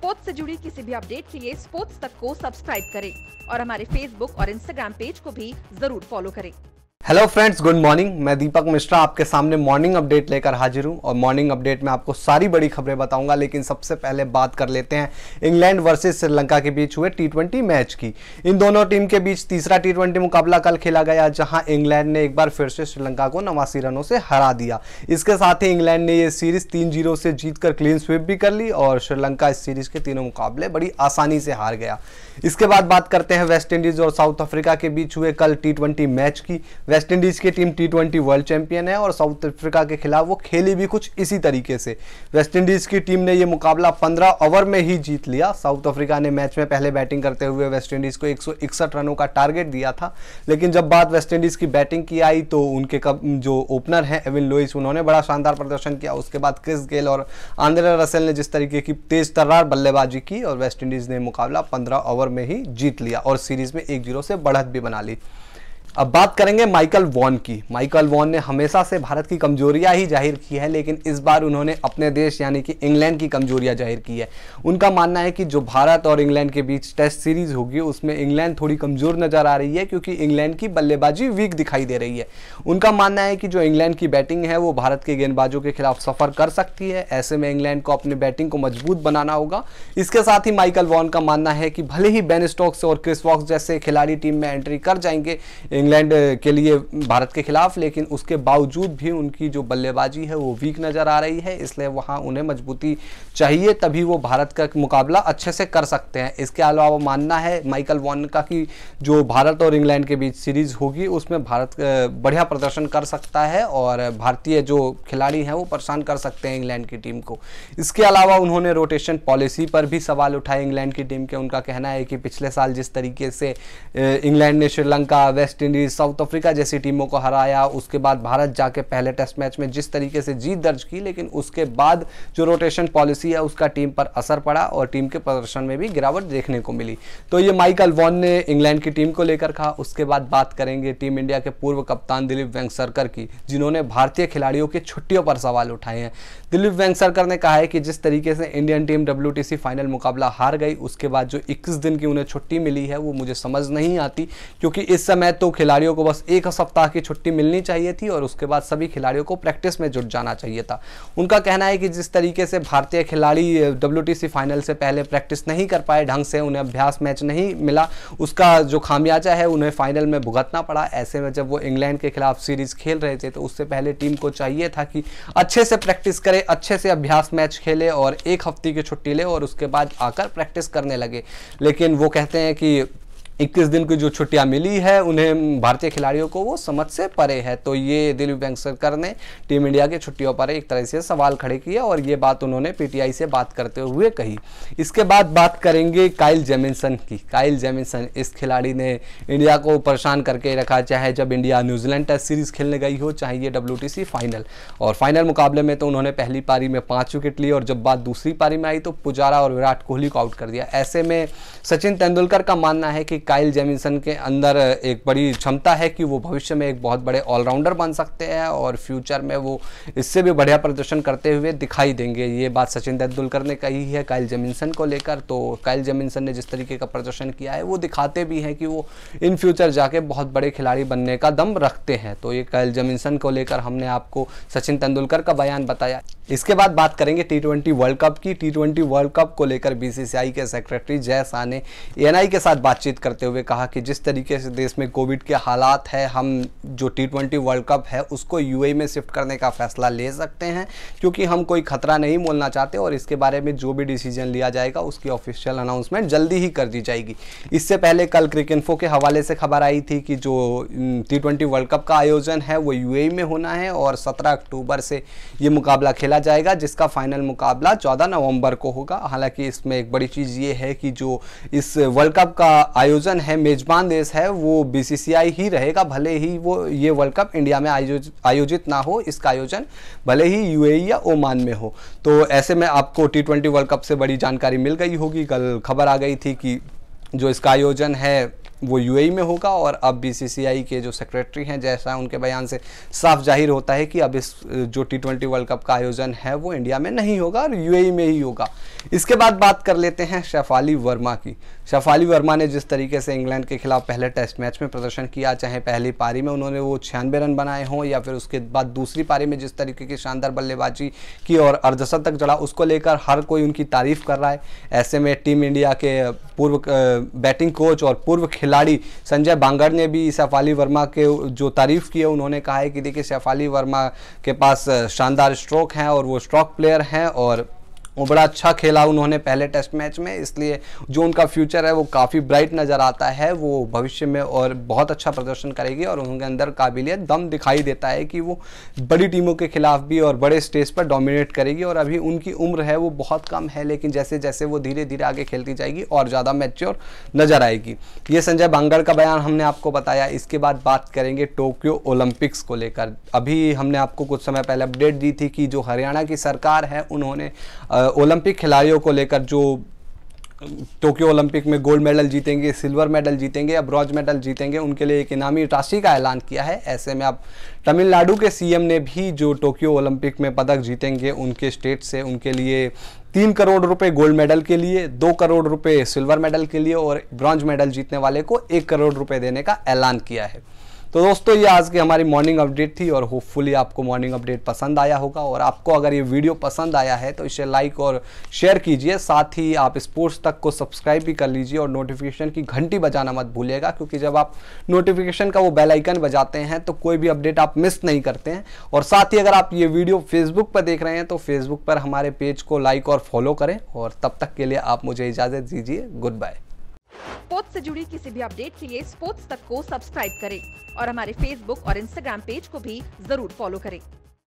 Sports से जुड़ी किसी भी अपडेट के लिए स्पोर्ट्स तक को सब्सक्राइब करें और हमारे फेसबुक और इंस्टाग्राम पेज को भी जरूर फॉलो करें। Hello friends, good morning. मैं दीपक मिश्रा आपके सामने मॉर्निंग अपडेट लेकर हाजिर हूं और मॉर्निंग अपडेट में आपको सारी बड़ी खबरें बताऊंगा। लेकिन सबसे पहले बात कर लेते हैं इंग्लैंड वर्सेस श्रीलंका के बीच हुए टी20 मैच की। इन दोनों टीम के बीच तीसरा टी20 मुकाबला कल खेला गया, जहां इंग्लैंड ने एक बार फिर से श्रीलंका को 89 रनों से हरा दिया। इसके साथ ही इंग्लैंड ने यह सीरीज 3-0 से जीतकर क्लीन स्वीप भी कर ली और श्रीलंका इस सीरीज के तीनों मुकाबले बड़ी आसानी से हार गया। इसके बाद बात करते हैं वेस्ट इंडीज और साउथ अफ्रीका के बीच हुए कल टी20 मैच की। वेस्ट इंडीज की टीम टी20 वर्ल्ड चैंपियन है और साउथ अफ्रीका के खिलाफ वो खेली भी कुछ इसी तरीके से। वेस्ट इंडीज की टीम ने यह मुकाबला 15 ओवर में ही जीत लिया। साउथ अफ्रीका ने मैच में पहले बैटिंग करते हुए वेस्ट इंडीज को 161 रनों का टारगेट दिया था, लेकिन जब बात वेस्ट इंडीज की बैटिंग की आई तो उनके जो ओपनर हैं एविन लुइस, उन्होंने बड़ा शानदार प्रदर्शन किया। उसके बाद क्रिस गेल और आंद्रे रसेल ने जिस तरीके की तेज तर्रार बल्लेबाजी की और वेस्ट इंडीज ने मुकाबला 15 ओवर में ही जीत लिया और सीरीज में 1-0 से बढ़त भी बना ली। अब बात करेंगे माइकल वॉन की। माइकल वॉन ने हमेशा से भारत की कमजोरियां ही जाहिर की है, लेकिन इस बार उन्होंने अपने देश यानी कि इंग्लैंड की कमजोरियां जाहिर की है। उनका मानना है कि जो भारत और इंग्लैंड के बीच टेस्ट सीरीज होगी उसमें इंग्लैंड थोड़ी कमजोर नजर आ रही है, क्योंकि इंग्लैंड की बल्लेबाजी वीक दिखाई दे रही है। उनका मानना है कि जो इंग्लैंड की बैटिंग है वो भारत के गेंदबाजों के खिलाफ सफर कर सकती है। ऐसे में इंग्लैंड को अपनी बैटिंग को मजबूत बनाना होगा। इसके साथ ही माइकल वॉन का मानना है कि भले ही बेन स्टोक्स और क्रिस वॉक्स जैसे खिलाड़ी टीम में एंट्री कर जाएंगे इंग्लैंड के लिए भारत के खिलाफ, लेकिन उसके बावजूद भी उनकी जो बल्लेबाजी है वो वीक नजर आ रही है। इसलिए वहां उन्हें मजबूती चाहिए, तभी वो भारत का मुकाबला अच्छे से कर सकते हैं। इसके अलावा मानना है माइकल वॉन का कि जो भारत और इंग्लैंड के बीच सीरीज होगी उसमें भारत बढ़िया प्रदर्शन कर सकता है और भारतीय जो खिलाड़ी हैं वो परेशान कर सकते हैं इंग्लैंड की टीम को। इसके अलावा उन्होंने रोटेशन पॉलिसी पर भी सवाल उठाए इंग्लैंड की टीम के। उनका कहना है कि पिछले साल जिस तरीके से इंग्लैंड ने Sri Lanka, West Indies, south Africa जैसी टीमों को हराया, उसके बाद भारत जाके पहले टेस्ट मैच में जिस तरीके से जीत दर्ज की, लेकिन उसके बाद जो रोटेशन पॉलिसी है उसका टीम पर असर पड़ा और टीम के प्रदर्शन में भी गिरावट देखने को मिली। तो ये माइकल वॉन ने इंग्लैंड की टीम को लेकर कहा। उसके बाद बात करेंगे टीम इंडिया के पूर्व कप्तान दिलीप वेंगसरकर की, जिन्होंने भारतीय खिलाड़ियों की छुट्टियों पर सवाल उठाए हैं। दिलीप वेंगसरकर ने कहा है कि जिस तरीके से इंडियन टीम WTC फाइनल मुकाबला हार गई, उसके बाद जो 21 दिन की उन्हें छुट्टी मिली है वो मुझे समझ नहीं आती, क्योंकि इस समय तो खिलाड़ियों को बस एक सप्ताह की छुट्टी मिलनी चाहिए थी और उसके बाद सभी खिलाड़ियों को प्रैक्टिस में जुट जाना चाहिए था। उनका कहना है कि जिस तरीके से भारतीय खिलाड़ी WTC फाइनल से पहले प्रैक्टिस नहीं कर पाए ढंग से, उन्हें अभ्यास मैच नहीं मिला, उसका जो खामियाजा है उन्हें फाइनल में भुगतना पड़ा। ऐसे में जब वो इंग्लैंड के खिलाफ सीरीज खेल रहे थे तो उससे पहले टीम को चाहिए था कि अच्छे से प्रैक्टिस करे, अच्छे से अभ्यास मैच खेले और एक हफ्ते की छुट्टी ले और उसके बाद आकर प्रैक्टिस करने लगे। लेकिन वो कहते हैं कि 21 दिन की जो छुट्टियां मिली है उन्हें भारतीय खिलाड़ियों को वो समझ से परे है। तो ये दिलीप वेंगसरकर ने टीम इंडिया की छुट्टियों पर एक तरह से सवाल खड़े किए और ये बात उन्होंने PTI से बात करते हुए कही। इसके बाद बात करेंगे काइल जेमिसन की। काइल जेमिसन, इस खिलाड़ी ने इंडिया को परेशान करके रखा, चाहे जब इंडिया न्यूजीलैंड टेस्ट सीरीज खेलने गई हो, चाहे ये WTC फाइनल। और फाइनल मुकाबले में तो उन्होंने पहली पारी में 5 विकेट लिए और जब बात दूसरी पारी में आई तो पुजारा और विराट कोहली को आउट कर दिया। ऐसे में सचिन तेंदुलकर का मानना है कि काइल जेमिसन के अंदर एक बड़ी क्षमता है कि वो भविष्य में एक बहुत बड़े ऑलराउंडर बन सकते हैं और फ्यूचर में वो इससे भी बढ़िया प्रदर्शन करते हुए दिखाई देंगे। ये बात सचिन तेंदुलकर ने कही है काइल जेमिसन को लेकर। तो काइल जेमिसन ने जिस तरीके का प्रदर्शन किया है वो दिखाते भी हैं कि वो इन फ्यूचर जाके बहुत बड़े खिलाड़ी बनने का दम रखते हैं। तो ये काइल जेमिसन को लेकर हमने आपको सचिन तेंदुलकर का बयान बताया। इसके बाद बात करेंगे टी20 वर्ल्ड कप की। टी20 वर्ल्ड कप को लेकर BCCI के सेक्रेटरी जय शाह ने ANI के साथ बातचीत करते हुए कहा कि जिस तरीके से देश में कोविड के हालात है, हम जो टी20 वर्ल्ड कप है उसको UAE में शिफ्ट करने का फैसला ले सकते हैं, क्योंकि हम कोई खतरा नहीं मोलना चाहते और इसके बारे में जो भी डिसीजन लिया जाएगा उसकी ऑफिशियल अनाउंसमेंट जल्दी ही कर दी जाएगी। इससे पहले कल क्रिकइन्फो के हवाले से खबर आई थी कि जो टी20 वर्ल्ड कप का आयोजन है वो UAE में होना है और 17 अक्टूबर से ये मुकाबला खेला जाएगा, जिसका फाइनल मुकाबला 14 नवंबर को होगा। हालांकि इसमें एक बड़ी चीज़ ये है कि जो इस वर्ल्ड कप का आयोजन है, मेजबान देश है वो BCCI ही रहेगा, भले ही वो ये वर्ल्ड कप इंडिया में आयोजित ना हो, इसका आयोजन भले ही UAE या ओमान में हो। तो ऐसे में आपको टी20 वर्ल्ड कप से बड़ी जानकारी मिल गई होगी। कल खबर आ गई थी कि जो इसका आयोजन है वो यूएई में होगा। और अब बीसीसीआई के जो सेक्रेटरी हैं, जैसा उनके बयान से साफ जाहिर होता है कि अब इस जो T20 वर्ल्ड कप का आयोजन है वो इंडिया में नहीं होगा और यूएई में ही होगा। इसके बाद बात कर लेते हैं शेफाली वर्मा की। शेफाली वर्मा ने जिस तरीके से इंग्लैंड के खिलाफ पहले टेस्ट मैच में प्रदर्शन किया, चाहे पहली पारी में उन्होंने वो 96 रन बनाए हों या फिर उसके बाद दूसरी पारी में जिस तरीके की शानदार बल्लेबाजी की और अर्धशतक जड़ा, उसको लेकर हर कोई उनकी तारीफ कर रहा है। ऐसे में टीम इंडिया के पूर्व बैटिंग कोच और पूर्व खिलाड़ी संजय बांगर ने भी शेफाली वर्मा के जो तारीफ की है, उन्होंने कहा है कि देखिए शेफाली वर्मा के पास शानदार स्ट्रोक हैं और वो स्ट्रोक प्लेयर हैं और वो बड़ा अच्छा खेला उन्होंने पहले टेस्ट मैच में, इसलिए जो उनका फ्यूचर है वो काफ़ी ब्राइट नज़र आता है। वो भविष्य में और बहुत अच्छा प्रदर्शन करेगी और उनके अंदर काबिलियत दम दिखाई देता है कि वो बड़ी टीमों के खिलाफ भी और बड़े स्टेज पर डोमिनेट करेगी। और अभी उनकी उम्र है वो बहुत कम है, लेकिन जैसे जैसे वो धीरे धीरे आगे खेलती जाएगी और ज़्यादा मैच्योर नज़र आएगी। ये संजय बांगर का बयान हमने आपको बताया। इसके बाद बात करेंगे टोक्यो ओलंपिक्स को लेकर। अभी हमने आपको कुछ समय पहले अपडेट दी थी कि जो हरियाणा की सरकार है उन्होंने ओलंपिक खिलाड़ियों को लेकर जो टोक्यो ओलंपिक में गोल्ड मेडल जीतेंगे, सिल्वर मेडल जीतेंगे या ब्रॉन्ज मेडल जीतेंगे, उनके लिए एक इनामी राशि का ऐलान किया है। ऐसे में अब तमिलनाडु के सीएम ने भी जो टोक्यो ओलंपिक में पदक जीतेंगे उनके स्टेट से, उनके लिए 3 करोड़ रुपए गोल्ड मेडल के लिए, 2 करोड़ रुपए सिल्वर मेडल के लिए और ब्रॉन्ज मेडल जीतने वाले को 1 करोड़ रुपए देने का ऐलान किया है। तो दोस्तों ये आज की हमारी मॉर्निंग अपडेट थी और होपफुली आपको मॉर्निंग अपडेट पसंद आया होगा। और आपको अगर ये वीडियो पसंद आया है तो इसे लाइक और शेयर कीजिए, साथ ही आप स्पोर्ट्स तक को सब्सक्राइब भी कर लीजिए और नोटिफिकेशन की घंटी बजाना मत भूलिएगा, क्योंकि जब आप नोटिफिकेशन का वो बेल आइकन बजाते हैं तो कोई भी अपडेट आप मिस नहीं करते हैं। और साथ ही अगर आप ये वीडियो फेसबुक पर देख रहे हैं तो फेसबुक पर हमारे पेज को लाइक और फॉलो करें। और तब तक के लिए आप मुझे इजाज़त दीजिए, गुड बाय। स्पोर्ट्स से जुड़ी किसी भी अपडेट के लिए स्पोर्ट्स तक को सब्सक्राइब करें और हमारे फेसबुक और इंस्टाग्राम पेज को भी जरूर फॉलो करें।